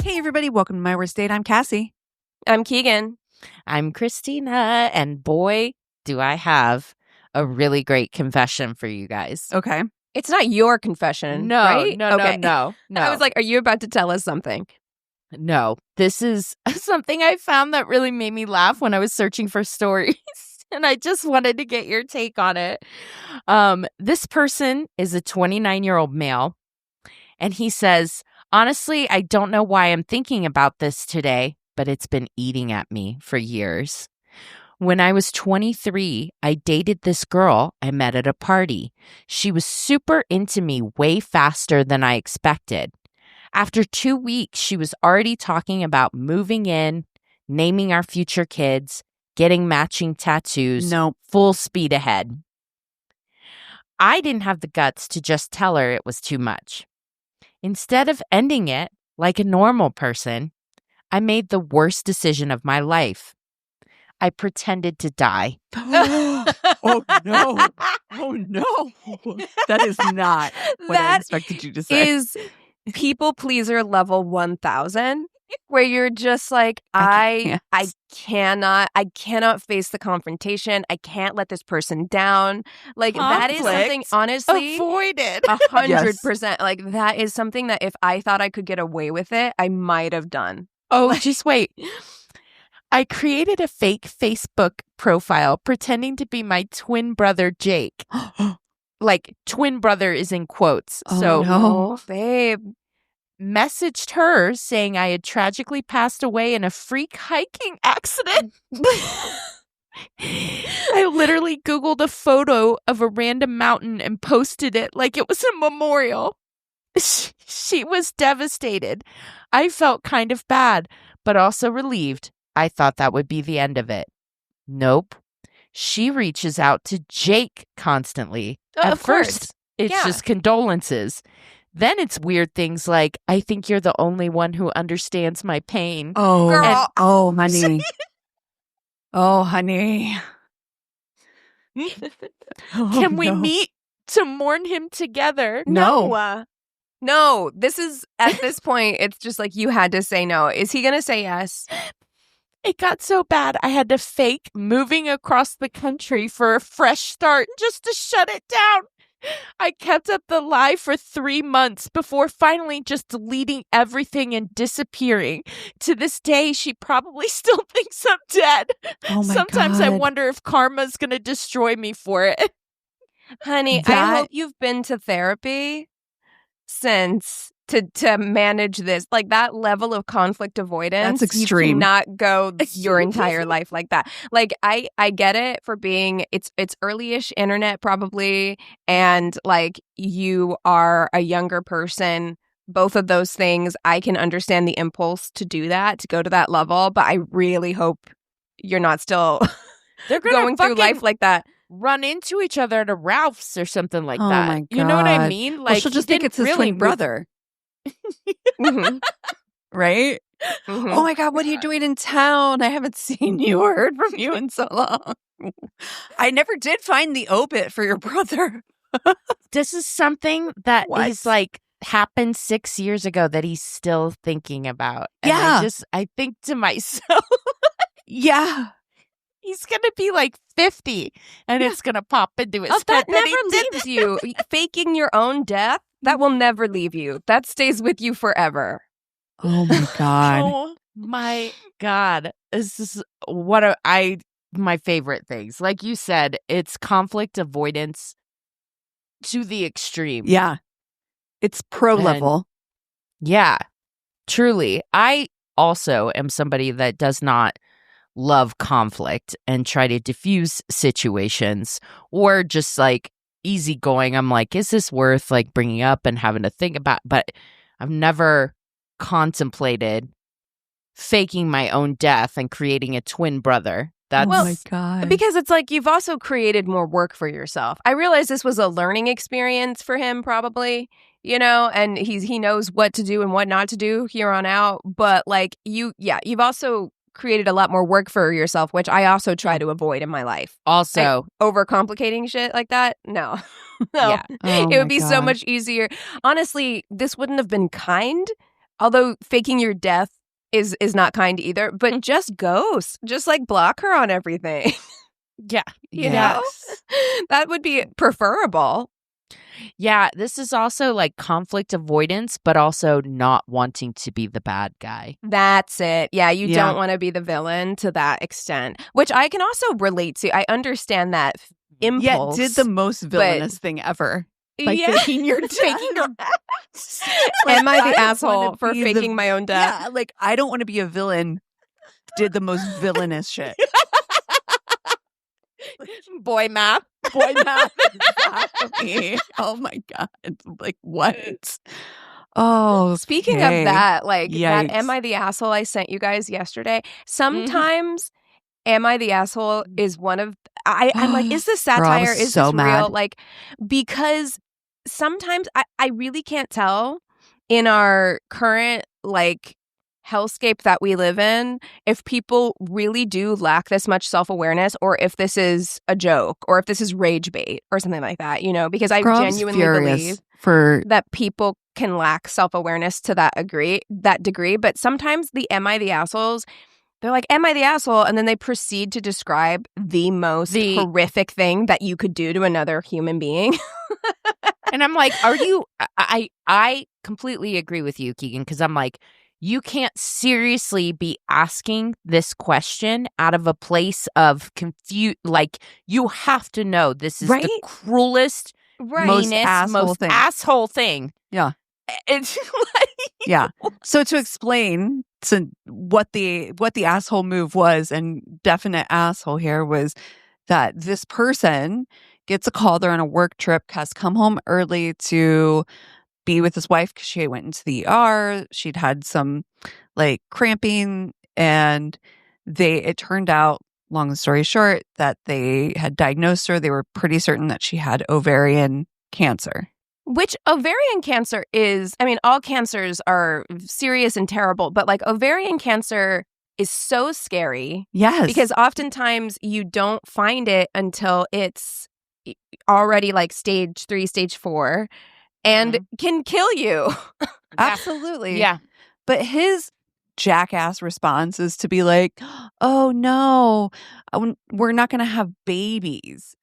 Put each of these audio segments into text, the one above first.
Hey, everybody. Welcome to My Worst Date. I'm Cassie. I'm Keegan. I'm Christina, and boy, do I have a really great confession for you guys. Okay. It's not your confession, No, right? no. I was like, are you about to tell us something? No, this is something I found that really made me laugh when I was searching for stories, and I just wanted to get your take on it. This person is a 29-year-old male, and he says, honestly, I don't know why I'm thinking about this today, but it's been eating at me for years. When I was 23, I dated this girl I met at a party. She was super into me way faster than I expected. After 2 weeks, she was already talking about moving in, naming our future kids, getting matching tattoos. No. Full speed ahead. I didn't have the guts to just tell her it was too much. Instead of ending it like a normal person, I made the worst decision of my life. I pretended to die. Oh, no. Oh, no. That is not what I expected you to say. Is people pleaser level 1000, where you're just like, I cannot face the confrontation. I can't let this person down. Like, that is something, honestly, avoided. 100%. Like, that is something that if I thought I could get away with it, I might have done. Oh, just wait. I created a fake Facebook profile pretending to be my twin brother, Jake. Like, twin brother is in quotes. Oh, so, no. Babe. Messaged her saying I had tragically passed away in a freak hiking accident. I literally Googled a photo of a random mountain and posted it like it was a memorial. She was devastated. I felt kind of bad, but also relieved. I thought that would be the end of it. Nope. She reaches out to Jake constantly. At first, it's just condolences. Then it's weird things like, I think you're the only one who understands my pain. Oh, girl. Oh, honey. Oh, honey. Can we meet to mourn him together? No. No, this is, at this point, it's just like you had to say no. Is he going to say yes? It got so bad, I had to fake moving across the country for a fresh start just to shut it down. I kept up the lie for 3 months before finally just deleting everything and disappearing. To this day, she probably still thinks I'm dead. Oh my Sometimes I God. wonder if karma's going to destroy me for it. Honey, I hope you've been to therapy since to manage this. Like, that level of conflict avoidance. That's extreme. You cannot go your entire life like that. Like, I get it for being, it's early-ish internet probably, and like you are a younger person. Both of those things, I can understand the impulse to do that, to go to that level, but I really hope you're not still They're going through life like that. Run into each other at a Ralph's or something like Oh that. my God. You know what I mean? Well, Like, she'll just he think it's his didn't twin really brother. Mhm. Right? Mhm. Oh my God, what are you doing in town? I haven't seen you or heard from you in so long. I never did find the obit for your brother. This is something that What? is like happened 6 years ago that he's still thinking about. And Yeah. I think to myself, Yeah. he's going to be like 50 and it's going to pop into his That head never he did leaves you. Faking your own death, that will never leave you. That stays with you forever. Oh my God. Oh my God. This is my favorite things. Like you said, it's conflict avoidance to the extreme. Yeah. It's pro level. Yeah, truly. I also am somebody that does not love conflict and try to diffuse situations or just like easygoing. I'm like, is this worth like bringing up and having to think about? But I've never contemplated faking my own death and creating a twin brother. That's Oh my God. Because it's like you've also created more work for yourself. I realize this was a learning experience for him, probably, you know, and he knows what to do and what not to do here on out. But like you've also created a lot more work for yourself, which I also try to avoid in my life. also Overcomplicating shit like that? No. No. Yeah. Oh It would my be so God. much easier. Honestly, this wouldn't have been kind. Although faking your death is not kind either, but just ghost. Just like block her on everything. Yeah. You know? That would be preferable. Yeah, this is also like conflict avoidance, but also not wanting to be the bad guy. That's it. Yeah, you Yeah. don't want to be the villain to that extent, which I can also relate to. I understand that impulse. Did the most villainous thing ever. By faking your death. Faking your death. Am I the don't asshole wanna for be faking my own death? Yeah, like I don't want to be a villain. Did the most villainous shit. Boy math. Boy math. Exactly. Oh my God. Like what? Oh, Speaking of that, like that Yikes. Am I the Asshole I sent you guys yesterday? Sometimes Am I the Asshole is one of I'm like, is this Girl, I satire? was Is so this real? mad. Like, because sometimes I really can't tell in our current like hellscape that we live in if people really do lack this much self-awareness or if this is a joke or if this is rage bait or something like that, you know, because I Girl, I was genuinely furious believe for that people can lack self-awareness to that degree. But sometimes the Am I the Assholes, they're like, am I the asshole? And then they proceed to describe the most horrific thing that you could do to another human being. And I'm like, are you I completely agree with you, Keegan, because I'm like, you can't seriously be asking this question out of a place of like you have to know this is the cruelest, most asshole thing. Yeah. It's like Yeah. So to explain what the asshole move was, and definite asshole here was that this person gets a call. They're on a work trip, has come home early to be with his wife because she went into the ER. She'd had some like cramping, and it turned out, long story short, that they had diagnosed her. They were pretty certain that she had ovarian cancer. Which ovarian cancer is, I mean, all cancers are serious and terrible, but like ovarian cancer is so scary. Yes. Because oftentimes you don't find it until it's already like stage 3, stage 4, and can kill you. Absolutely. Yeah. But his jackass response is to be like, oh no, we're not going to have babies.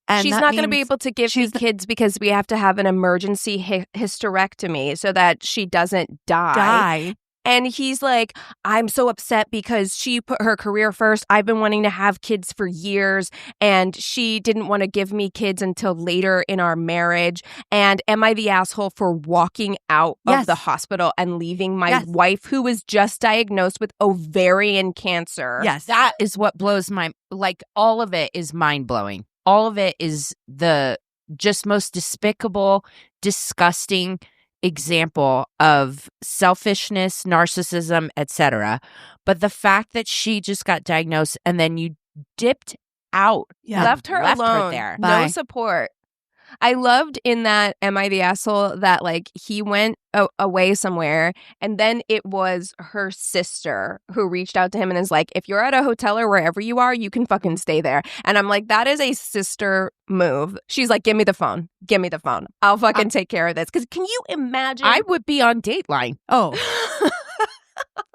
And she's not going to be able to give me kids because we have to have an emergency hysterectomy so that she doesn't die. And he's like, I'm so upset because she put her career first. I've been wanting to have kids for years, and she didn't want to give me kids until later in our marriage. And am I the asshole for walking out of the hospital and leaving my wife, who was just diagnosed with ovarian cancer? Yes. That is what blows like all of it is mind-blowing. All of it is the just most despicable, disgusting example of selfishness, narcissism, etc. But the fact that she just got diagnosed and then you dipped out, left her alone, there. No support. I loved in that Am I the Asshole that like he went away somewhere, and then it was her sister who reached out to him and is like, if you're at a hotel or wherever you are, you can fucking stay there. And I'm like, that is a sister move. She's like, give me the phone. I'll fucking take care of this. Because can you imagine? I would be on Dateline. Oh.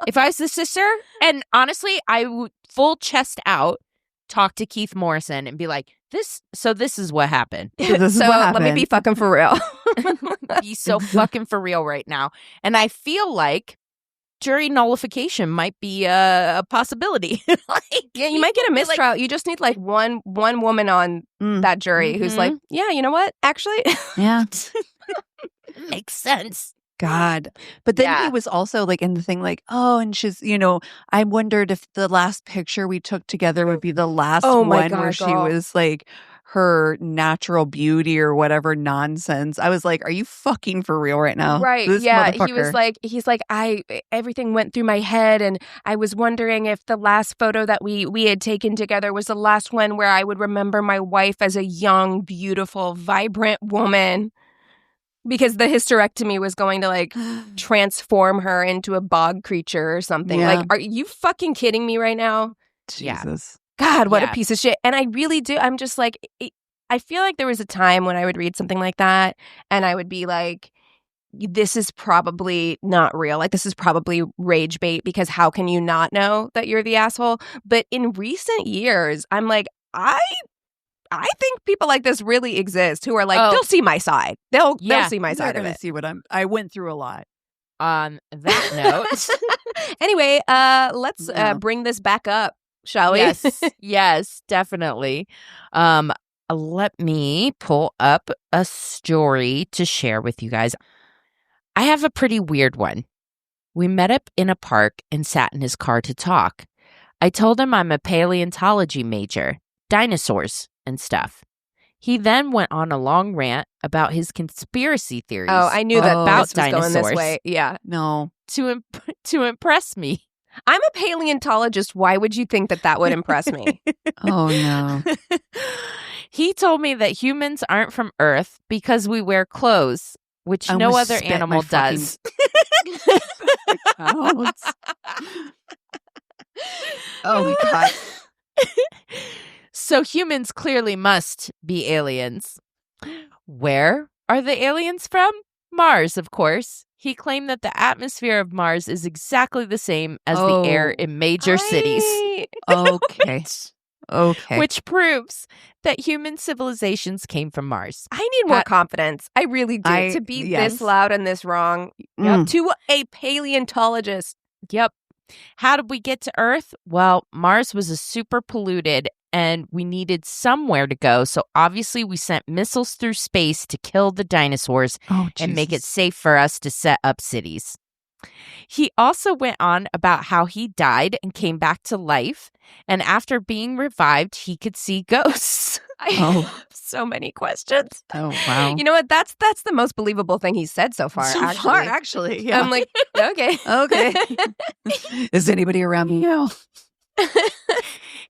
If I was the sister, and honestly, I would full chest out talk to Keith Morrison and be like, this is what happened. Let me be fucking for real. Be so fucking for real right now. And I feel like jury nullification might be a possibility. You might get a mistrial. You just need like one woman on that jury who's like, yeah, you know what? Actually, yeah, makes sense. God. But then he was also like in the thing like, oh, and she's, I wondered if the last picture we took together would be the last one where she was like her natural beauty or whatever nonsense. I was like, are you fucking for real right now? Right. This motherfucker. He's like, everything went through my head, and I was wondering if the last photo that we had taken together was the last one where I would remember my wife as a young, beautiful, vibrant woman. Because the hysterectomy was going to like transform her into a bog creature or something. Yeah. Like, are you fucking kidding me right now? Jesus. God, what a piece of shit. And I really do. I'm just like, I feel like there was a time when I would read something like that and I would be like, this is probably not real. Like, this is probably rage bait, because how can you not know that you're the asshole? But in recent years, I'm like, I think people like this really exist, who are like, they'll see my side. They'll see my side of it. See what I went through a lot. On that note, anyway, let's bring this back up, shall we? Yes, definitely. Let me pull up a story to share with you guys. I have a pretty weird one. We met up in a park and sat in his car to talk. I told him I'm a paleontology major, dinosaurs and stuff. He then went on a long rant about his conspiracy theories. Oh, I knew that about this was dinosaurs going this way. Yeah. No. to impress me. I'm a paleontologist. Why would you think that would impress me? Oh, no. He told me that humans aren't from Earth because we wear clothes, which no other animal does. Oh, my God. So humans clearly must be aliens. Where are the aliens from? Mars, of course. He claimed that the atmosphere of Mars is exactly the same as the air in major cities. Okay. Okay. Which proves that human civilizations came from Mars. I need more confidence. I really do. To be this loud and this wrong. To a paleontologist. Yep. How did we get to Earth? Well, Mars was a super polluted and we needed somewhere to go. So obviously we sent missiles through space to kill the dinosaurs and make it safe for us to set up cities. He also went on about how he died and came back to life. And after being revived, he could see ghosts. I have so many questions. Oh, wow. You know what? That's the most believable thing he's said so far. Actually. Yeah. I'm like, okay. Okay. Is anybody around me now?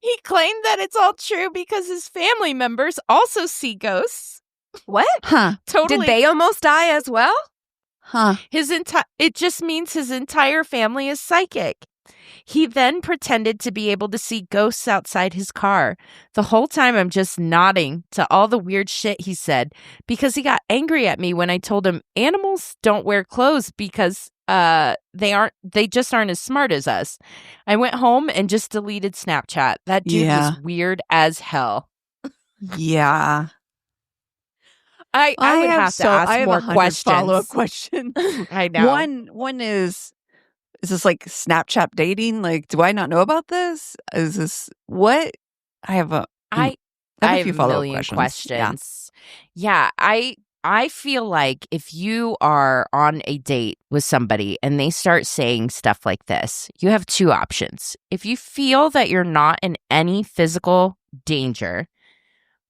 He claimed that it's all true because his family members also see ghosts. What? Huh. Totally. Did they almost die as well? Huh. It just means his entire family is psychic. He then pretended to be able to see ghosts outside his car. The whole time I'm just nodding to all the weird shit he said because he got angry at me when I told him animals don't wear clothes because they just aren't as smart as us. I went home and just deleted Snapchat. That dude was weird as hell. Yeah. I would have to ask more questions. Follow-up questions. I know. One is this like Snapchat dating? Like, do I not know about this? Is this what? I have a few follow-up questions. Yeah, I feel like if you are on a date with somebody and they start saying stuff like this, you have two options. If you feel that you're not in any physical danger,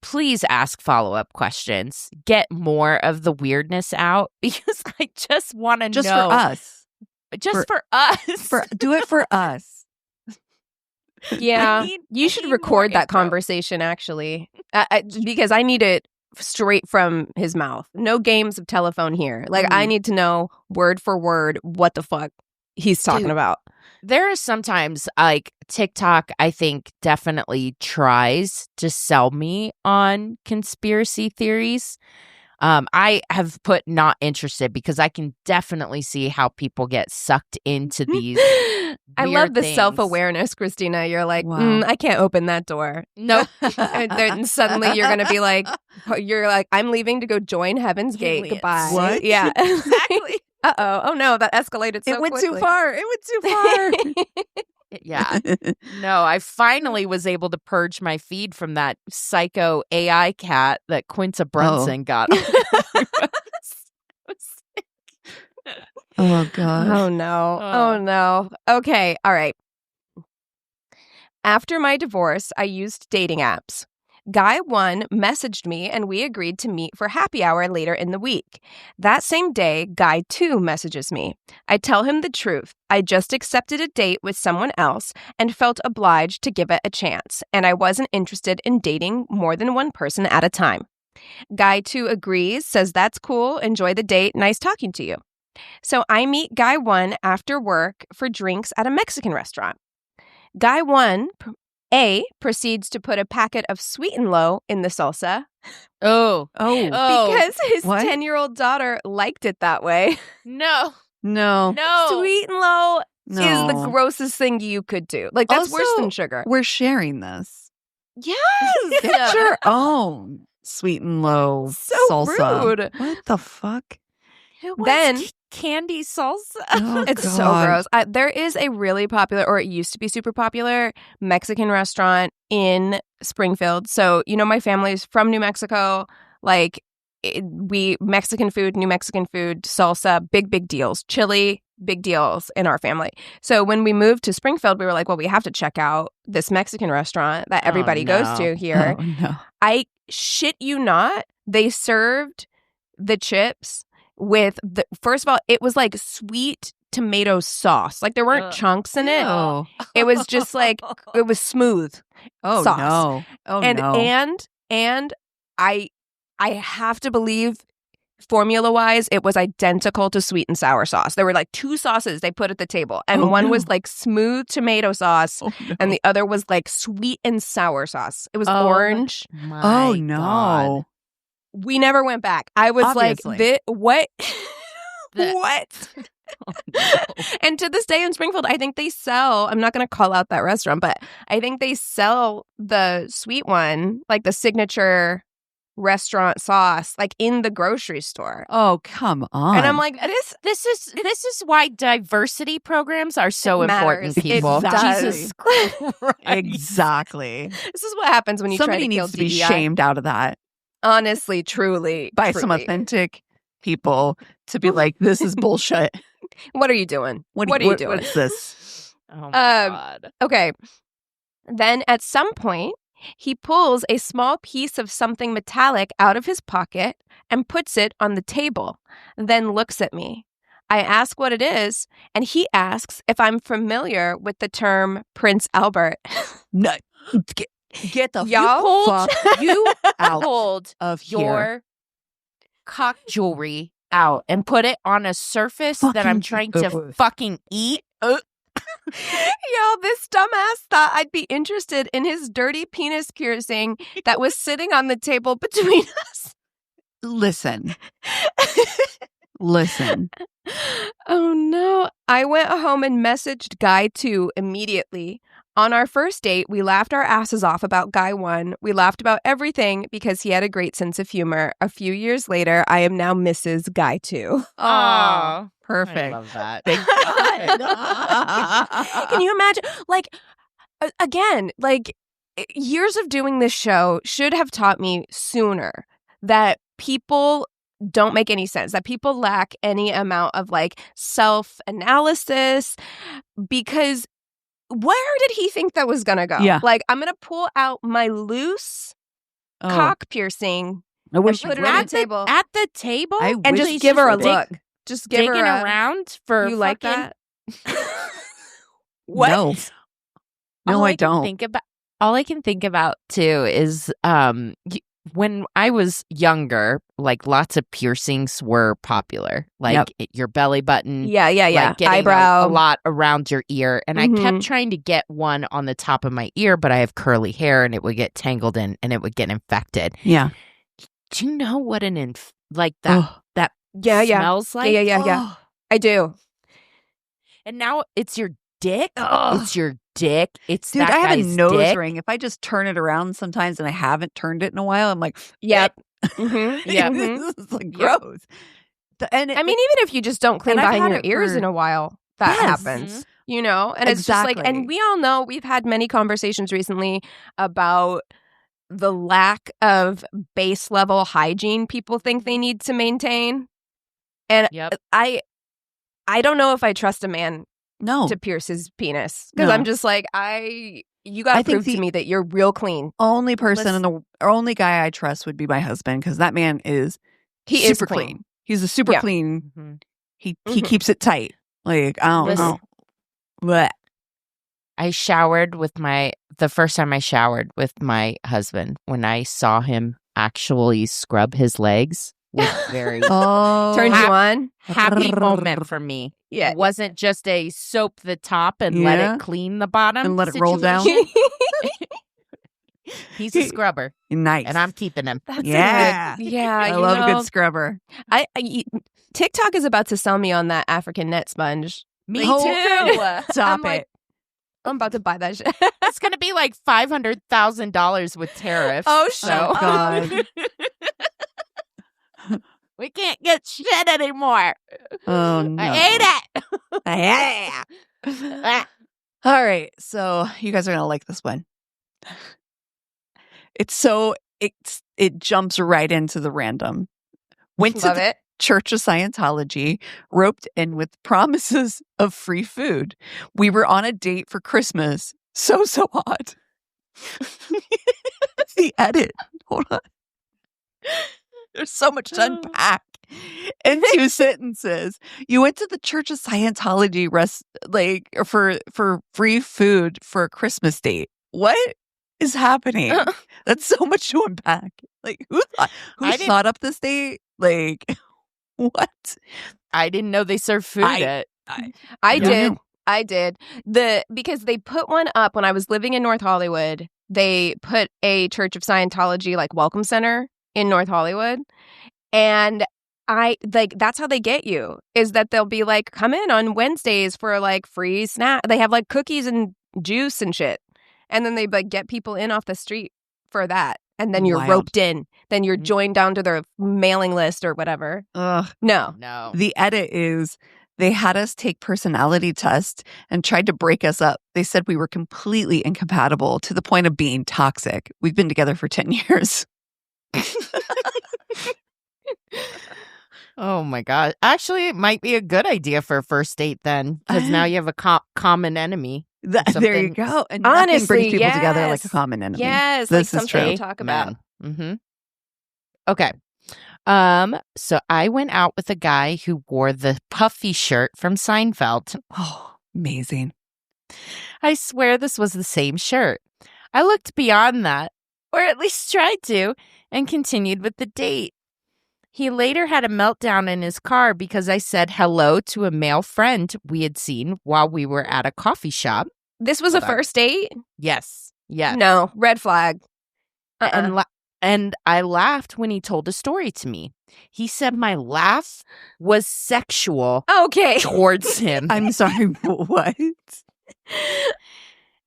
please ask follow-up questions. Get more of the weirdness out because I just want to know. Just for us. For us. Do it for us. Yeah. You should record that conversation, actually, because I need it straight from his mouth. No games of telephone here. Like, I need to know word for word what the fuck he's talking about. There are sometimes, like, TikTok, I think, definitely tries to sell me on conspiracy theories. I have put not interested because I can definitely see how people get sucked into these I love the things. Self-awareness, Christina. You're like, I can't open that door. Nope. And then suddenly you're going to be like, I'm leaving to go join Heaven's Gate. Goodbye. What? Yeah. Exactly. Uh-oh. Oh, no, that escalated so quickly. It went too far. It went too far. Yeah. No, I finally was able to purge my feed from that psycho AI cat that Quinta Brunson got. Oh, God. Oh, no. Oh, no. Okay. All right. After my divorce, I used dating apps. Guy 1 messaged me and we agreed to meet for happy hour later in the week. That same day, Guy 2 messages me. I tell him the truth. I just accepted a date with someone else and felt obliged to give it a chance, and I wasn't interested in dating more than one person at a time. Guy 2 agrees, says that's cool, enjoy the date, nice talking to you. So I meet Guy 1 after work for drinks at a Mexican restaurant. Guy 1 A proceeds to put a packet of Sweet and Low in the salsa Oh. because his what? 10-year-old daughter liked it that way. No. No. Sweet and Low No. is the grossest thing you could do. Like, that's worse Also, than sugar. We're sharing this. Yes. Get your own Sweet and Low So salsa. rude. What the fuck? Then candy salsa. Oh, it's so God. gross. There is a really popular, or it used to be super popular, Mexican restaurant in Springfield. So, you know, my family's from New Mexico. Like, Mexican food, New Mexican food, salsa, big deals. Chili, big deals in our family. So when we moved to Springfield, we were like, well, we have to check out this Mexican restaurant that everybody goes to here. Oh, no. I shit you not, they served the chips with first of all, it was like sweet tomato sauce. Like, there weren't chunks in it. Oh. It was just like, it was smooth Oh, sauce. no. Oh, and no. and I have to believe, formula-wise, it was identical to sweet and sour sauce. There were like two sauces they put at the table, and one was like smooth tomato sauce, Oh, no. and the other was like sweet and sour sauce. It was Oh, orange. Oh, no. We never went back. I was Obviously. like, what? The- What? Oh, no. And to this day in Springfield, I think they sell, I'm not going to call out that restaurant, but I think they sell the sweet one, like the signature restaurant sauce, like in the grocery store. Oh, come on. And I'm like, This is why diversity programs are so It important, matters. It people. does. Jesus Christ. Exactly. this is what happens when you Somebody try to kill needs to be DEI. shamed out of that Honestly, truly. by some truly. authentic people to be like, this is bullshit. What are you doing? What are you doing? What's this? Oh my God. Okay. Then at some point, he pulls a small piece of something metallic out of his pocket and puts it on the table, then looks at me. I ask what it is, and he asks if I'm familiar with the term Prince Albert. No. Get the Y'all? fuck You out pulled of here. your cock jewelry out and put it on a surface that I'm trying to fucking eat. Y'all, this dumbass thought I'd be interested in his dirty penis piercing that was sitting on the table between us. Listen. Listen. Oh no. I went home and messaged Guy 2 immediately. On our first date, we laughed our asses off about Guy 1. We laughed about everything because he had a great sense of humor. A few years later, I am now Mrs. Guy 2. Oh, Perfect. I love that. Thank God. Can you imagine? Like, again, like, years of doing this show should have taught me sooner that people don't make any sense, that people lack any amount of like self-analysis, because where did he think that was gonna go? Yeah. Like, I'm gonna pull out my loose Oh, cock piercing I wish and put you it on wouldn't. the table At the table? I and wish just give her a you look. Just give her Digging a around for You like fucking- that? What? No. No, All I don't. All I can think about too is when I was younger, like lots of piercings were popular, like your belly button, Yeah. like getting Eyebrow. a lot around your ear, and I Mhm. kept trying to get one on the top of my ear, but I have curly hair, and it would get tangled in, and it would get infected. Yeah. Do you know what like that Ugh. that Yeah. smells like? Yeah. I do. And now it's your dick. Ugh. It's your dick. It's Dude, that I have a guy's nose dick. ring. If I just turn it around sometimes and I haven't turned it in a while, I'm like, Yep. Mm-hmm. Yeah. This is like Yep. gross. I mean, even if you just don't clean And I've behind had your it ears for- in a while, that Yes. happens. You know? And it's just like, Exactly. and we all know, we've had many conversations recently about the lack of base level hygiene people think they need to maintain. And Yep. I don't know if I trust a man no. to pierce his penis, because No. I'm just like, you got I to think prove to the- me that you're real clean. Only person Let's- in the only guy I trust would be my husband, because that man is He is super clean. He's a super Yeah. clean. Mhm. He Mhm. keeps it tight. Like I don't Listen. know. Blech. I showered with the first time I showered with my husband, when I saw him actually scrub his legs, was very Oh, Turned you on? happy moment for me. Yeah. It wasn't just a soap the top and let Yeah. it clean the bottom And let it roll down? situation. He's a scrubber, Nice. and I'm keeping him. That's Yeah. a good, yeah. I you love a know, good scrubber. TikTok is about to sell me on that African net sponge. Me Oh, too. Stop I'm like, it. I'm about to buy that shit. It's going to be like $500,000 with tariffs. Oh, Oh, God. We can't get shit anymore. Oh, no. I hate it. Yeah. All right. So you guys are going to like this one. It jumps right into the random. Went to Love the it. Church of Scientology, roped in with promises of free food. We were on a date for Christmas. So odd. The edit. Hold on. There's so much to unpack. In 2 sentences, you went to the Church of Scientology for free food for a Christmas date. What is happening? That's so much to unpack. Like, who thought up this date? Like, what? I didn't know they served food at. I don't did. know. I did. Because they put one up when I was living in North Hollywood. They put a Church of Scientology like welcome center in North Hollywood. And that's how they get you, is that they'll be like, come in on Wednesdays for like free snack. They have like cookies and juice and shit. And then they like get people in off the street for that. And then you're Wild. roped in. Then you're joined down to their mailing list or whatever. Ugh. No. The edit is they had us take personality tests and tried to break us up. They said we were completely incompatible to the point of being toxic. We've been together for 10 years. Oh my God. Actually, it might be a good idea for a first date then, because now you have a common enemy. There you go. And nothing Honestly, brings people together like a yes. common enemy. Yes, This like is something true. to talk about. Mm-hmm. Okay. So I went out with a guy who wore the puffy shirt from Seinfeld. Oh, amazing. I swear this was the same shirt. I looked beyond that, or at least tried to, and continued with the date. He later had a meltdown in his car because I said hello to a male friend we had seen while we were at a coffee shop. This was a first date? Yes. Yes. No. Red flag. And I laughed when he told a story to me. He said my laugh was sexual Okay. towards him. I'm sorry, what?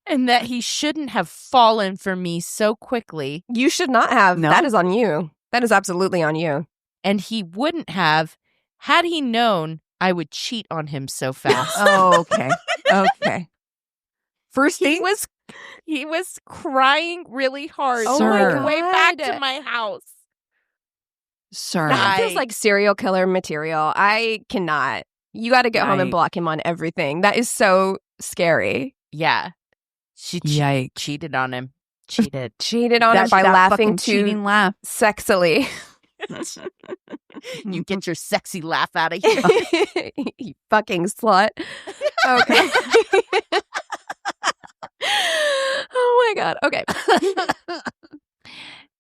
And that he shouldn't have fallen for me so quickly. You should not have. No? That is on you. That is absolutely on you. And he wouldn't have had he known I would cheat on him so fast. Oh, okay. Okay. First date? He was crying really hard Oh on my the way back God. to my house. Sir. That feels like serial killer material. I cannot. You got to get home and Right. block him on everything. That is so scary. Yeah. She Yikes. cheated on him. Cheated. Cheated on him by that laughing fucking cheating too laugh. sexily. You get your sexy laugh out of here. You fucking slut. Okay. Oh my God. Okay.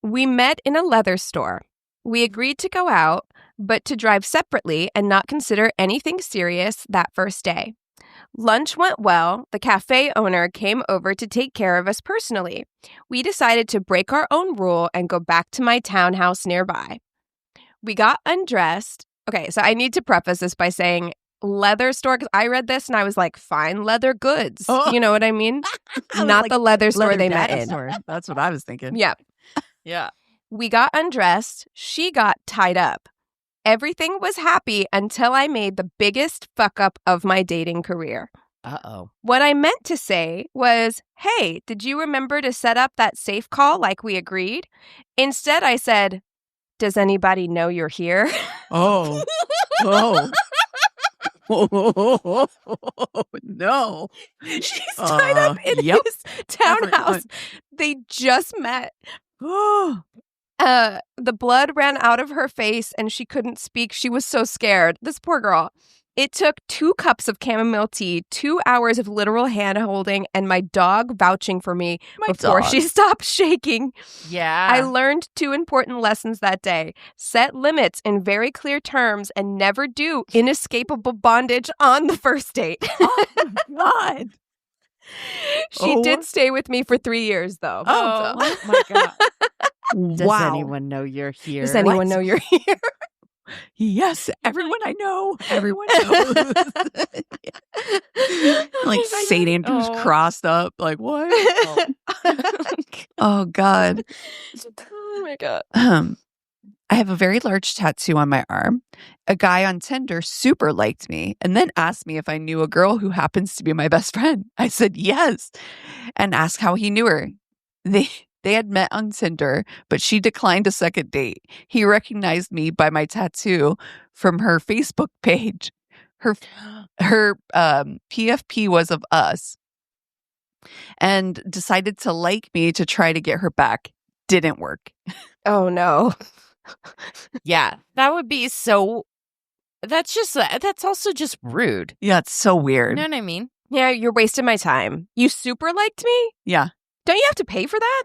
We met in a leather store. We agreed to go out, but to drive separately and not consider anything serious that first day. Lunch went well. The cafe owner came over to take care of us personally. We decided to break our own rule and go back to my townhouse nearby. We got undressed. Okay, so I need to preface this by saying leather store, because I read this and I was like, fine leather goods. Oh. You know what I mean? I was Not like, the leather store leather they met in. dinosaur. That's what I was thinking. Yeah. Yeah. We got undressed. She got tied up. Everything was happy until I made the biggest fuck up of my dating career. Uh-oh. What I meant to say was, hey, did you remember to set up that safe call like we agreed? Instead, I said, does anybody know you're here? Oh. Oh. Oh, no. She's tied up in yep. his townhouse. They just met. Oh. The blood ran out of her face and she couldn't speak. She was so scared. This poor girl. It took 2 cups of chamomile tea, 2 hours of literal hand holding, and my dog vouching for me before dog. she stopped shaking. Yeah. I learned 2 important lessons that day. Set limits in very clear terms and never do inescapable bondage on the first date. Oh, God. She did stay with me for 3 years, though. Oh my God. Does Wow. anyone know you're here? Does anyone know you're here? Yes, everyone I know. Everyone knows. Like St. Andrew's crossed up. Like, what? Oh, God. Oh, my God. I have a very large tattoo on my arm. A guy on Tinder super liked me and then asked me if I knew a girl who happens to be my best friend. I said yes and asked how he knew her. They had met on Tinder, but she declined a second date. He recognized me by my tattoo from her Facebook page. Her PFP was of us and decided to like me to try to get her back. Didn't work. Oh, no. Yeah, that would be so. That's also just rude. Yeah, it's so You weird. know what I mean? Yeah, you're wasting my time. You super liked me? Yeah. Don't you have to pay for that?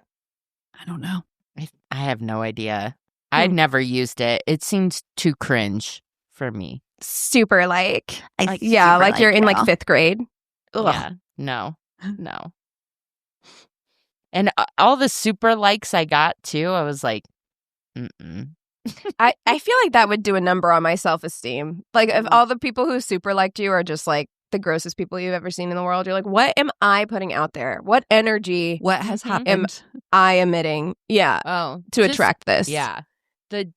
I don't know. I have no idea. I never used it. It seems too cringe for me. Super like. Like you're in like girl. 5th grade. Ugh. Yeah, no. And all the super likes I got too, I was like, mm-mm. I feel like that would do a number on my self-esteem. Like, if all the people who super liked you are just like the grossest people you've ever seen in the world, you're like, what am I putting out there? What energy What has Mhm. happened? am I emitting? Yeah, Oh, to attract this. Yeah. The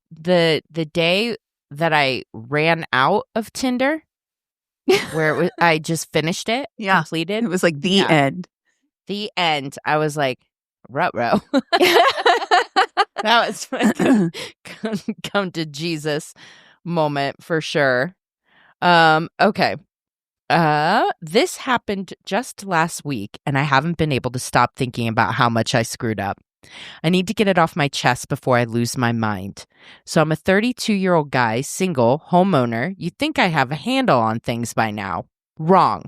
day that I ran out of Tinder, where it was, I just finished it, Yeah. completed It was like the end. the end. I was like, ruh-roh. That was my come to Jesus moment for sure. Okay. This happened just last week, and I haven't been able to stop thinking about how much I screwed up. I need to get it off my chest before I lose my mind. So I'm a 32-year-old guy, single, homeowner. You'd think I have a handle on things by now. Wrong.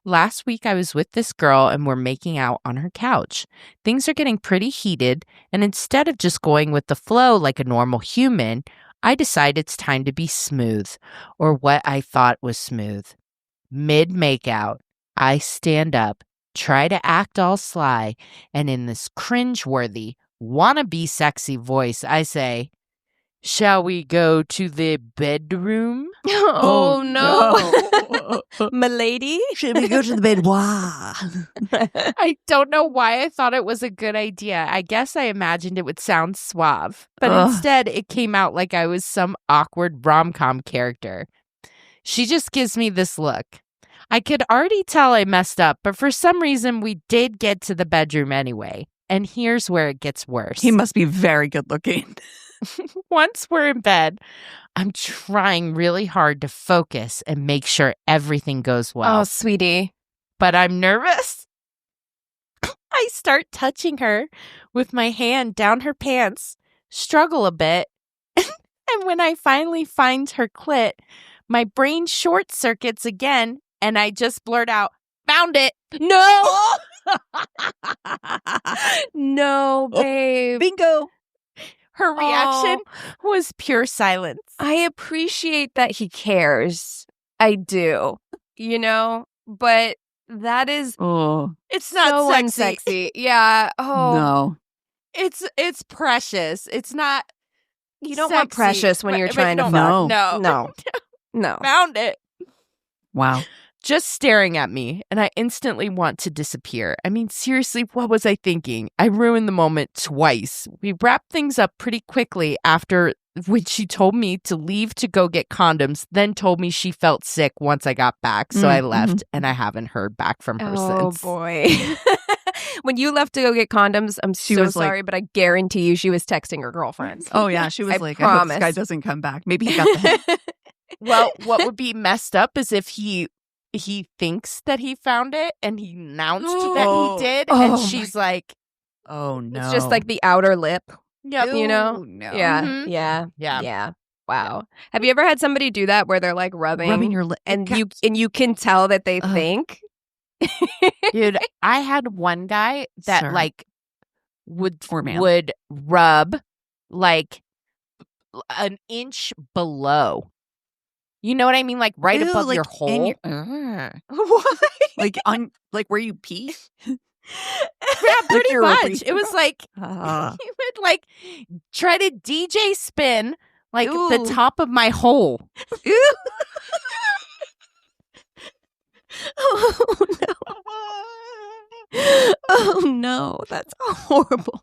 Last week I was with this girl and we're making out on her couch. Things are getting pretty heated, and instead of just going with the flow like a normal human, I decide it's time to be smooth, or what I thought was smooth. Mid-makeout, I stand up, try to act all sly, and in this cringeworthy, wannabe sexy voice, I say, "Shall we go to the bedroom?" Oh, no. Milady? Should we go to the boudoir? I don't know why I thought it was a good idea. I guess I imagined it would sound suave, but Ugh. instead it came out like I was some awkward rom-com character. She just gives me this look. I could already tell I messed up, but for some reason we did get to the bedroom anyway. And here's where it gets worse. He must be very good looking. Once we're in bed, I'm trying really hard to focus and make sure everything goes well. Oh, sweetie. But I'm nervous. I start touching her with my hand down her pants, struggle a bit, and when I finally find her clit, my brain short circuits again, and I just blurt out, "Found it." No! No, babe. Bingo. Her reaction was pure silence. I appreciate that he cares. I do. You know? But that is Oh, It's not so sexy. unsexy. Yeah. Oh. no. It's precious. It's not. You don't want sexy, precious when but- you're but trying to no, fuck. No, No. No. Found it. Wow. Just staring at me, and I instantly want to disappear. I mean, seriously, what was I thinking? I ruined the moment twice. We wrapped things up pretty quickly after when she told me to leave to go get condoms, then told me she felt sick once I got back. So I left, and I haven't heard back from her since. Oh, boy. When you left to go get condoms, I'm She so was like- sorry, but I guarantee you she was texting her girlfriends. Oh, yeah. She was I like, I hope promise. this guy doesn't come back. Maybe he got the hint. Well, what would be messed up is if he thinks that he found it and he announced that he did, Oh, and she's like, Oh, no. It's just like the outer lip. "Yep, You know? No. Yeah. Mhm. Yeah. yeah." Yeah. Wow. Have you ever had somebody do that where they're like rubbing your lip. and you can tell that they Ugh. think? Dude, I had one guy that Sir. like would Poor man. would rub like an inch below You know what I mean? Like right Ew, above like your hole. What? Like on like where you pee. Yeah, pretty you're much. repeating. It was like Ah. you would like try to DJ spin like the Ooh. top of my hole. Ew. Oh no. Oh no, that's horrible.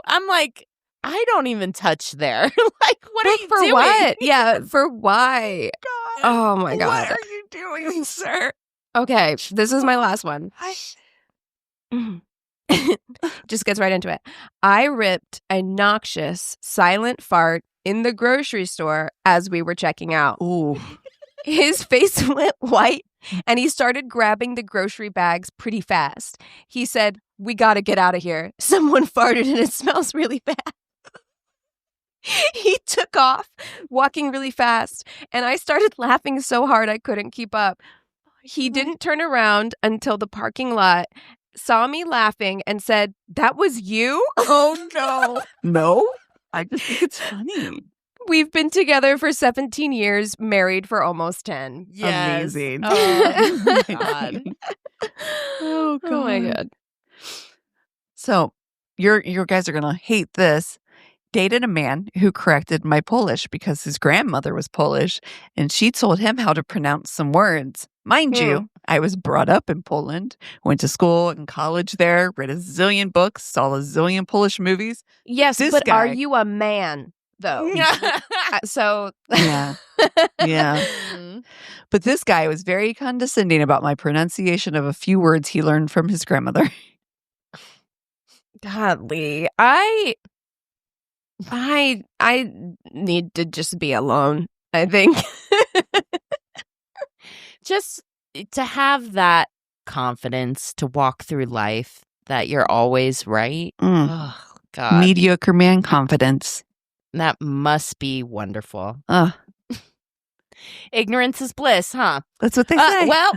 I'm like, I don't even touch there. Like, what are you For doing? what? Yeah, for why? God. Oh my God. What are you doing, sir? Okay, this is my last one. Just gets right into it. I ripped a noxious, silent fart in the grocery store as we were checking out. Ooh. His face went white and he started grabbing the grocery bags pretty fast. He said, "We got to get out of here. Someone farted and it smells really bad." He took off, walking really fast, and I started laughing so hard I couldn't keep up. He didn't turn around until the parking lot, saw me laughing, and said, "That was you?" Oh no. No? I just think it's funny. We've been together for 17 years, married for almost 10. Yes. Amazing. Oh, my God. Oh Oh my God. So your guys are gonna hate this. Dated a man who corrected my Polish because his grandmother was Polish and she told him how to pronounce some words. Mind you, I was brought up in Poland, went to school and college there, read a zillion books, saw a zillion Polish movies. Yes, This but are guy- you a man, though? So, Yeah. Yeah. Mhm. But this guy was very condescending about my pronunciation of a few words he learned from his grandmother. godly, I need to just be alone, I think. Just to have that confidence to walk through life that you're always right. Oh, God. Mediocre man confidence. That must be wonderful. Ignorance is bliss, huh? That's what they say. Well,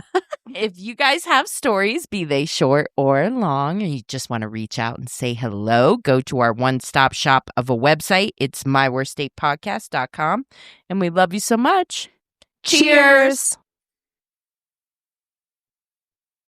if you guys have stories, be they short or long, or you just want to reach out and say hello, go to our one-stop shop of a website. It's myworstdatepodcast.com. And we love you so much. Cheers.